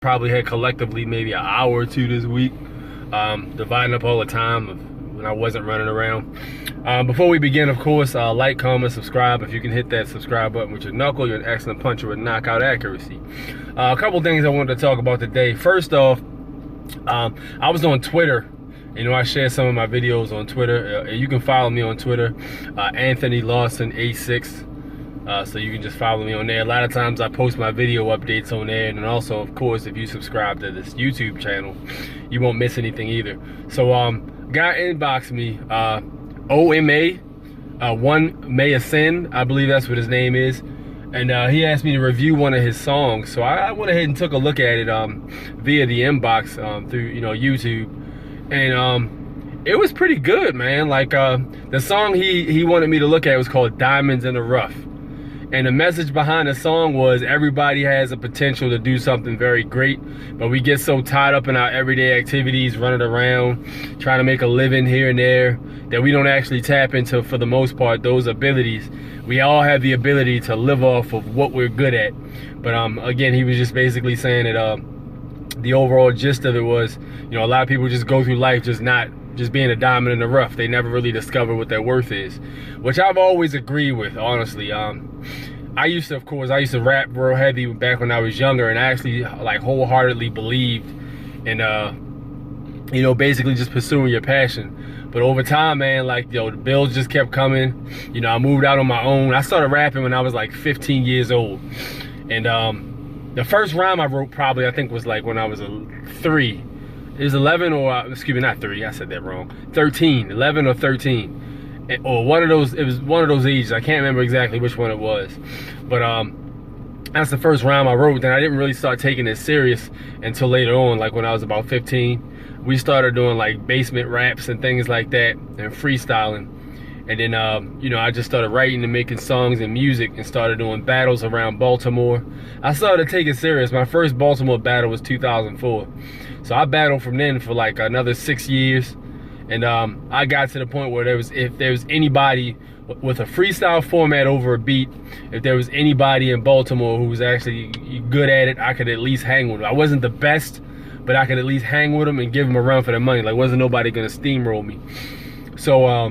Probably had collectively maybe an hour or two this week, dividing up all the time of when I wasn't running around. Before we begin, of course, like, comment, subscribe. If you can hit that subscribe button with your knuckle, you're an excellent puncher with knockout accuracy. A couple things I wanted to talk about today. First off, I was on Twitter. You know, I share some of my videos on Twitter. You can follow me on Twitter, Anthony Lawson 86. So you can just follow me on there. A lot of times I post my video updates on there, and then also, of course, if you subscribe to this YouTube channel, you won't miss anything either. So guy inboxed me, OMA, One May Ascend, I believe that's what his name is, and he asked me to review one of his songs. So I went ahead and took a look at it via the inbox through YouTube, and it was pretty good, man. Like the song he wanted me to look at was called Diamonds in the Rough. And the message behind the song was everybody has a potential to do something very great, but we get so tied up in our everyday activities, running around, trying to make a living here and there, that we don't actually tap into, for the most part, those abilities. We all have the ability to live off of what we're good at. But again, he was just basically saying that the overall gist of it was, a lot of people just go through life just being a diamond in the rough. They never really discover what their worth is, which I've always agreed with, honestly. I used to rap real heavy back when I was younger, and I actually like wholeheartedly believed in basically just pursuing your passion. But over time, man, like, the bills just kept coming. I moved out on my own. I started rapping when I was like 15 years old, and the first rhyme I wrote probably, I think, was like when I was 3. It was 11 or, excuse me, not 3, I said that wrong. 13, 11 or 13. Or one of those, it was one of those ages. I can't remember exactly which one it was. But that's the first rhyme I wrote. Then I didn't really start taking it serious until later on, like when I was about 15. We started doing like basement raps and things like that, and freestyling. And then, I just started writing and making songs and music, and started doing battles around Baltimore. I started taking it serious. My first Baltimore battle was 2004. So I battled from then for like another 6 years. And I got to the point where if there was anybody with a freestyle format over a beat, if there was anybody in Baltimore who was actually good at it, I could at least hang with them. I wasn't the best, but I could at least hang with them and give them a run for their money. Like, wasn't nobody gonna steamroll me. So I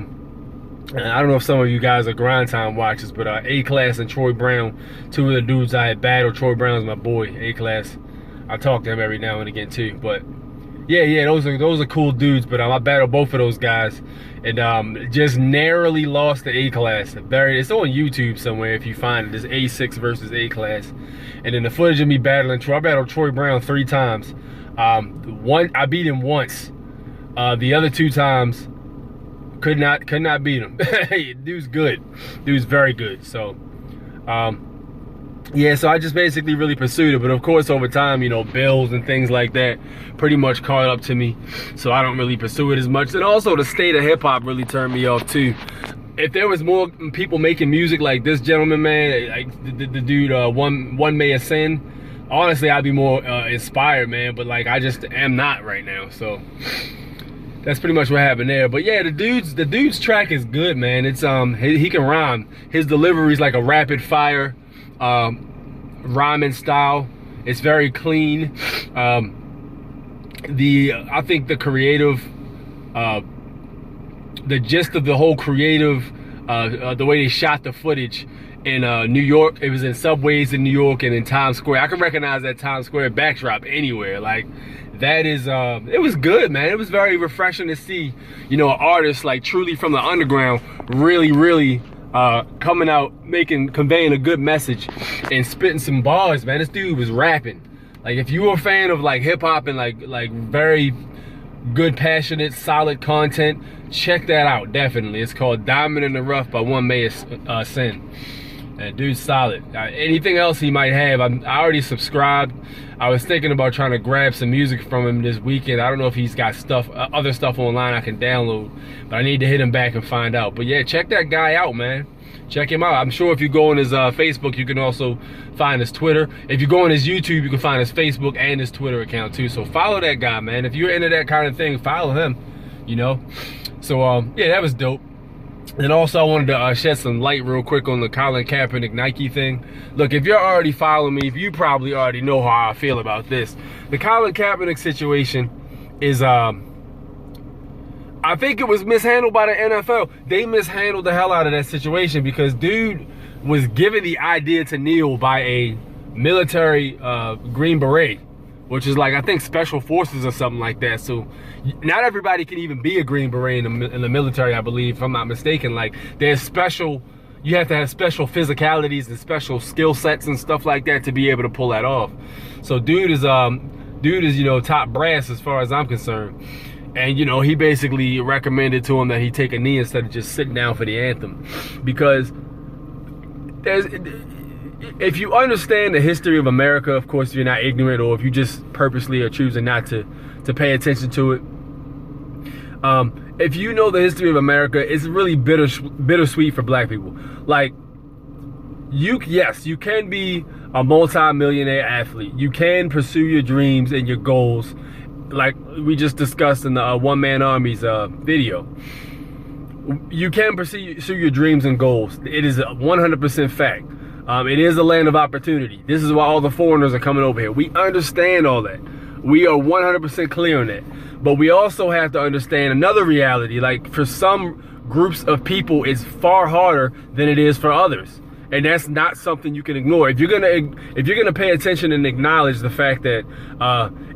don't know if some of you guys are Grind Time watchers, but A-Class and Troy Brown, two of the dudes I had battled. Troy Brown's my boy. A-Class, I talk to him every now and again too. But yeah, those are cool dudes. But I battled both of those guys, and just narrowly lost to A-Class. It's on YouTube somewhere if you find it. It's A6 versus A-Class. And then the footage of me battling Troy, I battled Troy Brown 3 times. I beat him once. The other 2 times, could not beat him. Dude's good. Dude's very good. So yeah, so I just basically really pursued it. But of course, over time, bills and things like that pretty much caught up to me, so I don't really pursue it as much. And also, the state of hip-hop really turned me off too. If there was more people making music like this gentleman, man, like the dude One May Ascend, honestly, I'd be more inspired, man. But like, I just am not right now. So that's pretty much what happened there. But yeah, the dude's track is good, man. It's he can rhyme. His delivery's like a rapid fire rhyming style. It's very clean. I think the creative, the gist of the whole creative, the way they shot the footage in New York, it was in subways in New York and in Times Square. I can recognize that Times Square backdrop anywhere. Like, that is, it was good, man. It was very refreshing to see, an artist like truly from the underground, really coming out, conveying a good message and spitting some bars, man. This dude was rapping. Like, if you were a fan of like hip hop and like very good, passionate, solid content, check that out. Definitely. It's called Diamond in the Rough by One May Ascend. That dude's solid. Anything else he might have, I already subscribed. I was thinking about trying to grab some music from him this weekend. I don't know if he's got other stuff online I can download, but I need to hit him back and find out. But yeah, check that guy out, man. Check him out. I'm sure if you go on his Facebook, you can also find his Twitter. If you go on his YouTube, you can find his Facebook and his Twitter account too. So follow that guy, man. If you're into that kind of thing, follow him, So yeah, that was dope. And also, I wanted to shed some light real quick on the Colin Kaepernick Nike thing. Look, if you're already following me, you probably already know how I feel about this. The Colin Kaepernick situation is, I think it was mishandled by the NFL. They mishandled the hell out of that situation because dude was given the idea to kneel by a military Green Beret, which is like, I think, special forces or something like that. So not everybody can even be a Green Beret in the military, I believe, if I'm not mistaken. Like, there's special, you have to have special physicalities and special skill sets and stuff like that to be able to pull that off. So dude is, you know, top brass as far as I'm concerned. And, you know, he basically recommended to him that he take a knee instead of just sitting down for the anthem. Because if you understand the history of America, of course, if you're not ignorant, or if you just purposely are choosing not to pay attention to it, if you know the history of America, it's really bittersweet for black people. Like, yes, you can be a multi-millionaire athlete. You can pursue your dreams and your goals, like we just discussed in the One Man Army's video. You can pursue your dreams and goals. It is a 100% fact. It is a land of opportunity. This is why all the foreigners are coming over here. We understand all that. We are 100% clear on that. But we also have to understand another reality. Like, for some groups of people, it's far harder than it is for others. And that's not something you can ignore. If you're gonna pay attention and acknowledge the fact that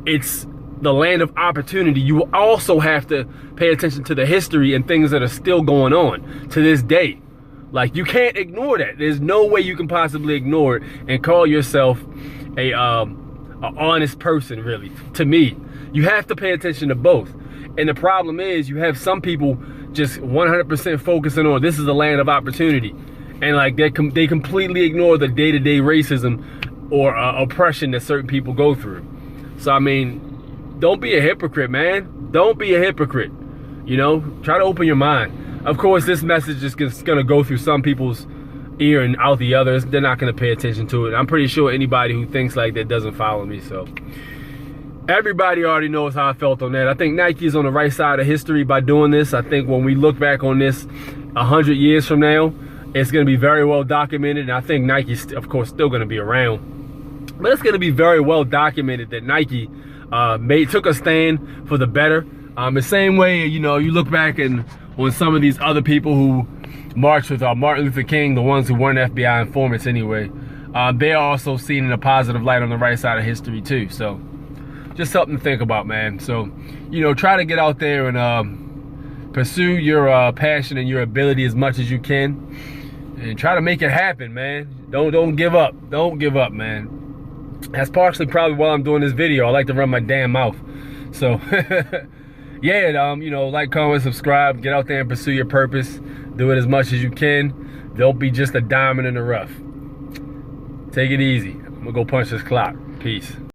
it's the land of opportunity, you also have to pay attention to the history and things that are still going on to this day. Like, you can't ignore that. There's no way you can possibly ignore it and call yourself a honest person, really. To me, you have to pay attention to both. And the problem is, you have some people just 100% focusing on this is a land of opportunity, and like they completely ignore the day-to-day racism or oppression that certain people go through. So I mean, don't be a hypocrite, man. Don't be a hypocrite. You know, try to open your mind. Of course, this message is gonna go through some people's ear and out the others. They're not gonna pay attention to it. I'm pretty sure anybody who thinks like that doesn't follow me. So everybody already knows how I felt on that. I think Nike is on the right side of history by doing this. I think when we look back on this 100 years from now, it's gonna be very well documented. And I think Nike's, of course, still gonna be around. But it's gonna be very well documented that Nike took a stand for the better. The same way, you know, you look back and on some of these other people who marched with Martin Luther King, the ones who weren't FBI informants anyway, they're also seen in a positive light on the right side of history too. So just something to think about, man. So, you know, try to get out there and pursue your passion and your ability as much as you can, and try to make it happen, man. Don't give up. Don't give up, man. That's partially probably why I'm doing this video. I like to run my damn mouth. So yeah, you know, like, comment, subscribe, get out there and pursue your purpose. Do it as much as you can. Don't be just a diamond in the rough. Take it easy. I'm gonna go punch this clock. Peace.